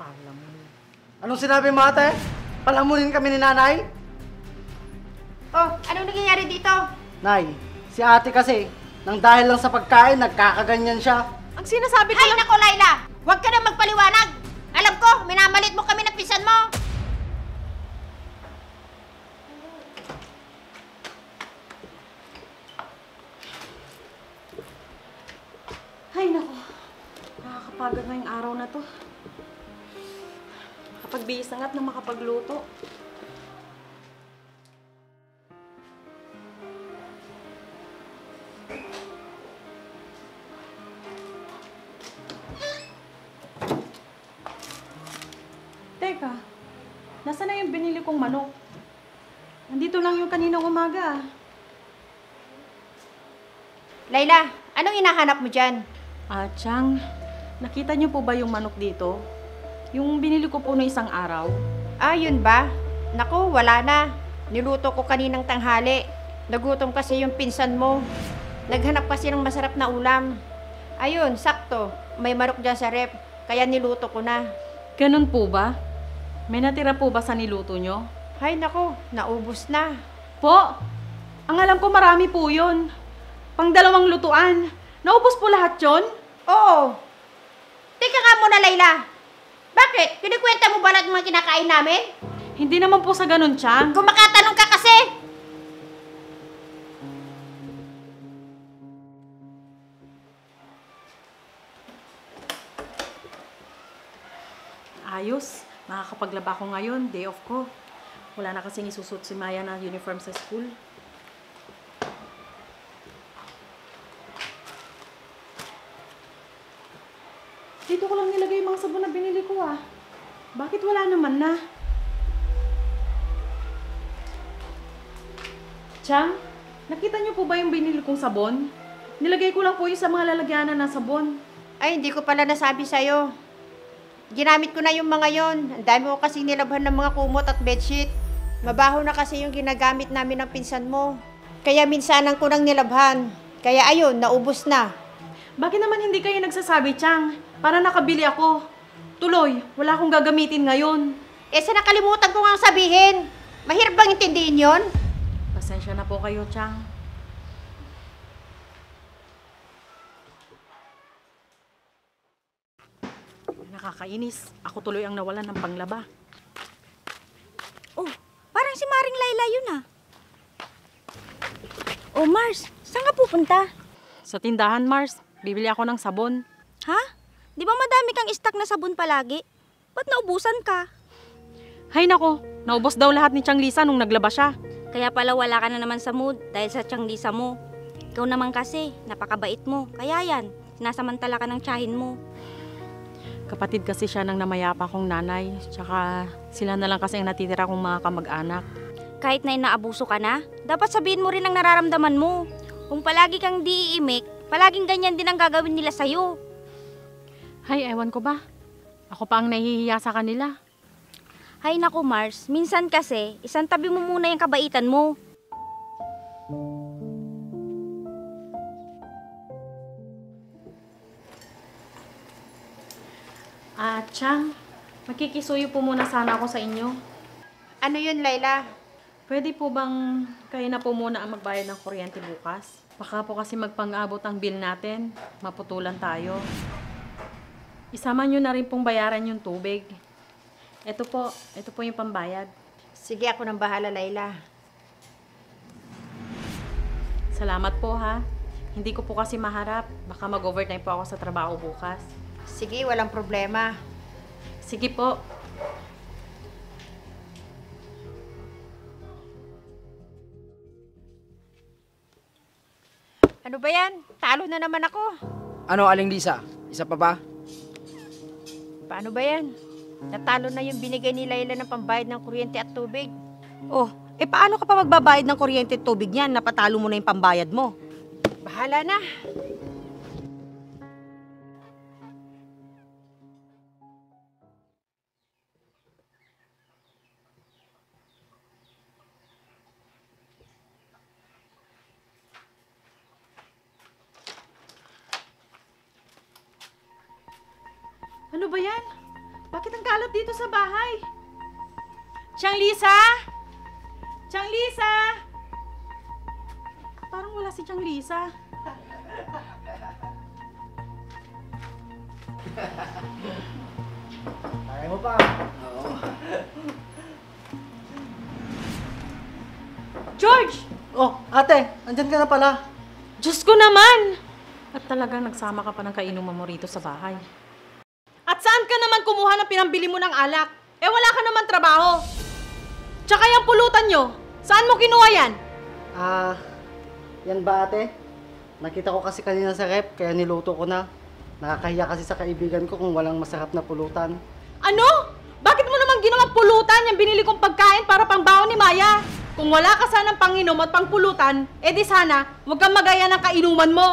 Palamunin. Anong sinabi mo, ate? Palamunin kami ni nanay? Oh, anong nangyayari dito? Nay, si ate kasi, nang dahil lang sa pagkain, nagkakaganyan siya. Ang sinasabi ko Ay, nako, Laila! Huwag ka na magpaliwanag! Alam ko, minamalit mo kami ng pinsan mo! Ay, nako. Nakakapagod na yung araw na to. Makapagbihis na nga't na makapagluto. Teka, nasa na yung binili kong manok? Nandito lang yung kaninang umaga. Laila, anong hinahanap mo dyan? Chang, nakita niyo po ba yung manok dito? Yung binili ko po noong isang araw. Ah, yun ba? Naku, wala na. Niluto ko kaninang tanghali. Nagutom kasi yung pinsan mo. Naghanap kasi ng masarap na ulam. Ayun, sakto. May manok dyan sa rep. Kaya niluto ko na. Ganun po ba? May natira po ba sa niluto nyo? Hay nako, naubos na. Po, ang alam ko marami po yun. Pang 2 lutuan. Naubos po lahat yon? Oo. Teka nga muna, Laila. Bakit? Kinikwenta mo ba lahat ng mga kinakain namin? Hindi naman po sa ganun, Chang. Kung makatanong ka kasi! Ayos. Makakapaglaba ko ngayon. Day off ko. Wala na kasing isusot si Maya na uniform sa school. Dito ko lang nilagay yung mga sabon na binili ko ah. Bakit wala naman na? Chang, nakita niyo po ba yung binili kong sabon? Nilagay ko lang po yung sa mga lalagyanan ng sabon. Ay, hindi ko pala nasabi sa'yo. Ginamit ko na yung mga yon. Ang dami ko kasing nilabhan ng mga kumot at bedsheet. Mabaho na kasi yung ginagamit namin ng pinsan mo. Kaya minsanan ko nang nilabhan. Kaya ayun, naubos na. Bakit naman hindi kayo nagsasabi, Chang? Para nakabili ako. Tuloy, wala akong gagamitin ngayon. Eh, sa nakalimutan ko nga sabihin. Mahirap bang intindihin yon? Pasensya na po kayo, Chang. Nakakainis. Ako tuloy ang nawalan ng panglaba. Oh, parang si Maring Laila yun ah. Oh, Mars, saan ka pupunta? Sa tindahan, Mars. Bibili ako ng sabon. Ha? Di ba madami kang stock na sabon palagi? Ba't naubusan ka? Hay nako, naubos daw lahat ni Chang Lisa nung naglaba siya. Kaya pala wala ka na naman sa mood dahil sa tsanglisa mo. Ikaw naman kasi, napakabait mo. Kaya yan, sinasamantala ka ng tiyahin mo. Kapatid kasi siya ng namayapa kong nanay. Tsaka sila na lang kasi ang natitira kong mga kamag-anak. Kahit na inaabuso ka na, dapat sabihin mo rin ang nararamdaman mo. Kung palagi kang di iimik, palaging ganyan din ang gagawin nila sa'yo. Hay, ewan ko ba? Ako pa ang nahihiya sa kanila. Hay naku Mars, minsan kasi, isang tabi mo muna yung kabaitan mo. Chang, makikisuyo po muna sana ako sa inyo. Ano yun, Laila? Pwede po bang kayo na po muna ang magbayad ng kuryente bukas? Baka po kasi magpang-abot ang bill natin. Maputulan tayo. Isama nyo na rin pong bayaran yung tubig. Ito po yung pambayad. Sige, ako nang bahala, Laila. Salamat po ha. Hindi ko po kasi maharap. Baka mag-overtime po ako sa trabaho bukas. Sige, walang problema. Sige po. Ano ba yan? Talo na naman ako. Ano, Aling Lisa? Isa pa ba? Paano ba yan? Natalo na yung binigay ni Laila ng pambayad ng kuryente at tubig. Oh, paano ka pa magbabayad ng kuryente at tubig niyan? Napatalo mo na yung pambayad mo. Bahala na. Ano ba yan? Bakit ang kalat dito sa bahay? Chang Lisa? Chang Lisa? Parang wala si Chang Lisa. Kaya mo pa. George! Oh, ate, andyan ka na pala. Diyos ko naman! At talagang nagsama ka pa ng kainuman mo rito sa bahay. At saan ka naman kumuha ng pinambili mo ng alak? Eh wala ka naman trabaho. Tsaka yung pulutan nyo, saan mo kinuha yan? Yan ba ate? Nakita ko kasi kanina sa rep, kaya niluto ko na. Nakakahiya kasi sa kaibigan ko kung walang masarap na pulutan. Ano? Bakit mo naman ginawang pulutan yung binili kong pagkain para pangbaon ni Maya? Kung wala ka sanang panginom at pangpulutan, edi sana, huwag kang magaya ng kainuman mo.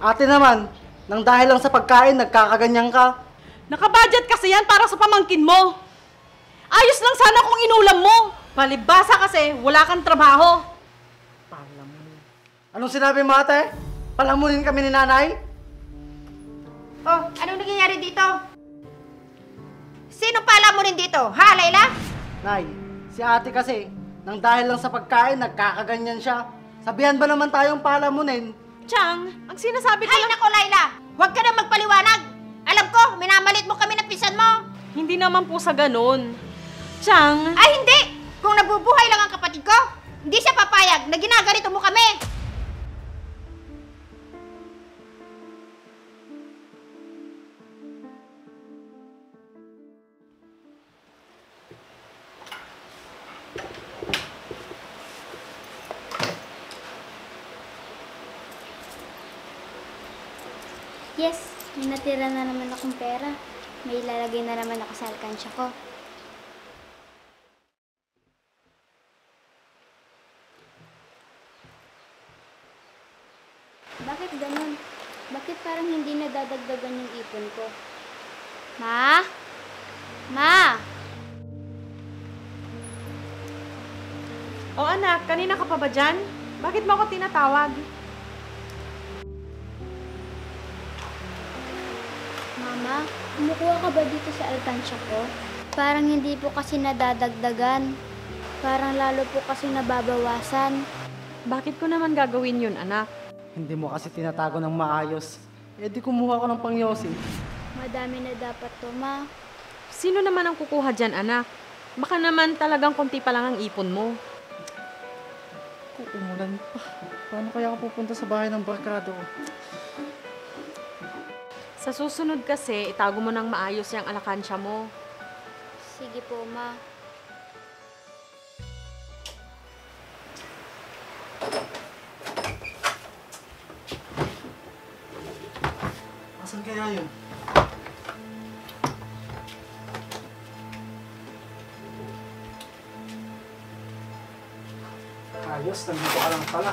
Ate naman, nang dahil lang sa pagkain, nagkakaganyan ka. Nakabudget kasi yan para sa pamangkin mo. Ayos lang sana kung inulam mo. Palibasa kasi, wala kang trabaho. Anong sinabi mo ate? Palamunin kami ni nanay? Oh, anong nangyayari dito? Sino pala mo rin dito? Ha, Layla? Nay, si ate kasi, nang dahil lang sa pagkain, nagkakaganyan siya. Sabihan ba naman tayong palamunin? Chang, ang sinasabi ko Hay lang... nako, Layla! Huwag ka na magpaliwanag! Alam ko, minamalit mo kami ng pisan mo! Hindi naman po sa ganun. Chang... Ay, hindi! Kung nabubuhay lang ang kapatid ko, hindi siya papayag na ginaganito mo kami! Yes, may natira na naman akong pera. May ilalagay na naman ako sa alkansya ko. Bakit ganun? Bakit parang hindi nadadagdagan yung ipon ko? Ma? Ma? O anak, kanina ka pa ba dyan? Bakit mo ako tinatawag? Mama, kumukuha ka ba dito sa alkansya ko? Parang hindi po kasi nadadagdagan. Parang lalo po kasi nababawasan. Bakit ko naman gagawin yun, anak? Hindi mo kasi tinatago ng maayos. Eh di kumuha ko ng pangyosi. Madami na dapat to, Ma. Sino naman ang kukuha dyan, anak? Baka naman talagang konti pa lang ang ipon mo. Kung umulan pa, paano kaya ako pupunta sa bahay ng barkado ko? Sa susunod kasi, itago mo ng maayos yung alakansya mo. Sige po, Ma. Asan kaya yun? Ayos, nandito ka lang pala.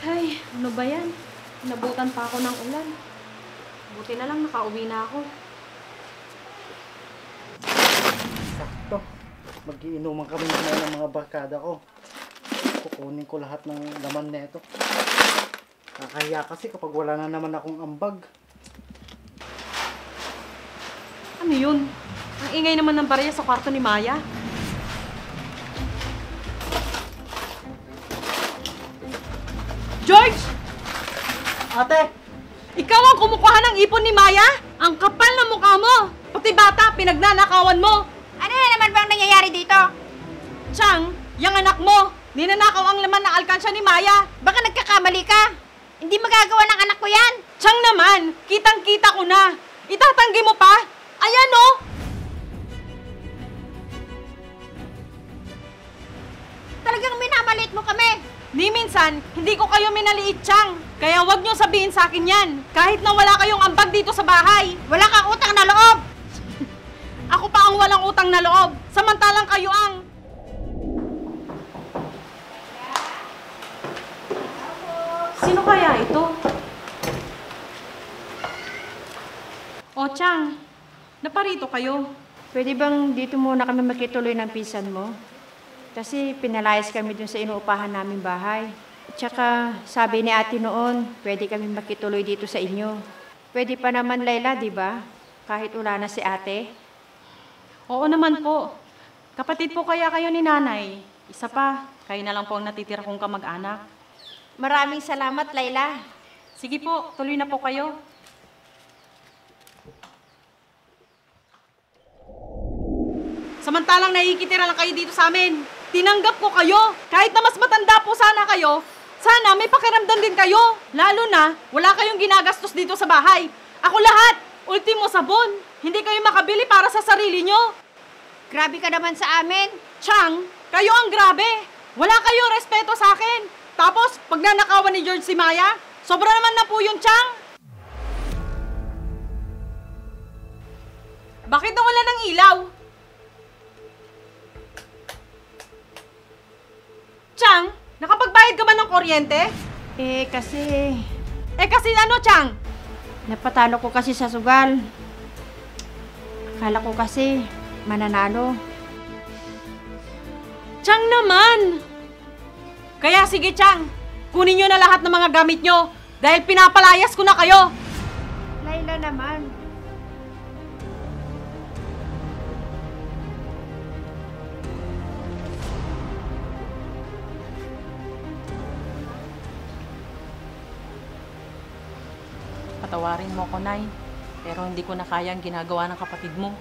Ay, ano ba yan? Nabutan pa ako ng ulan. Buti na lang nakauwi na ako. Sakto. Mag-iinuman kami ngayon ng mga barkada ko. Kukunin ko lahat ng laman neto. Kakahiya kasi kapag wala na naman akong ambag. Ano yun? Ang ingay naman ng barya sa kwarto ni Maya. George! Ate! Ikaw ang kumukuha ng ipon ni Maya? Ang kapal ng mukha mo! Pati bata, pinagnanakawan mo! Ano na naman bang nangyayari dito? Chang, yung anak mo, ninanakaw ang laman ng alkansya ni Maya. Baka nagkakamali ka. Hindi magagawa ng anak ko yan. Chang naman, kitang-kita ko na. Itatanggi mo pa? Ayan oh! Talagang minamalit mo kami. Ni minsan, hindi ko kayo minaliit, Chang. Kaya wag niyo sabihin sa akin yan. Kahit na wala kayong ambag dito sa bahay. Wala kang utang na loob. Ako pa ang walang utang na loob. Samantalang kayo ang... Sino kaya ito? O, Chang, naparito kayo. Pwede bang dito muna kami makituloy ng pinsan mo? Kasi pinalayas kami dun sa inuupahan naming bahay. Tsaka sabi ni ate noon, pwede kami makituloy dito sa inyo. Pwede pa naman, Layla, di ba? Kahit wala na si ate. Oo naman po. Kapatid po kaya kayo ni nanay. Isa pa, kayo na lang po ang natitira kong kamag-anak. Maraming salamat, Layla. Sige po, tuloy na po kayo. Samantalang nakikitira lang kayo dito sa amin. Tinanggap ko kayo. Kahit na mas matanda po sana kayo, sana may pakiramdam din kayo. Lalo na, wala kayong ginagastos dito sa bahay. Ako lahat, ultimo sabon. Hindi kayo makabili para sa sarili nyo. Grabe ka naman sa amin. Chang, kayo ang grabe. Wala kayong respeto sa akin. Tapos, pag nanakawan ni George si Maya, sobra naman na po yung Chang. Bakit nawala ng ilaw? Chang, nakapagbayad ka ba ng kuryente? Kasi Kasi ano, Chang? napatalo ko kasi sa sugal. Akala ko kasi mananalo. Chang naman! Kaya sige, Chang. Kunin nyo na lahat ng mga gamit nyo dahil pinapalayas ko na kayo. Layla naman. Patawarin mo ko, Nay. Pero hindi ko na kaya ang ginagawa ng kapatid mo.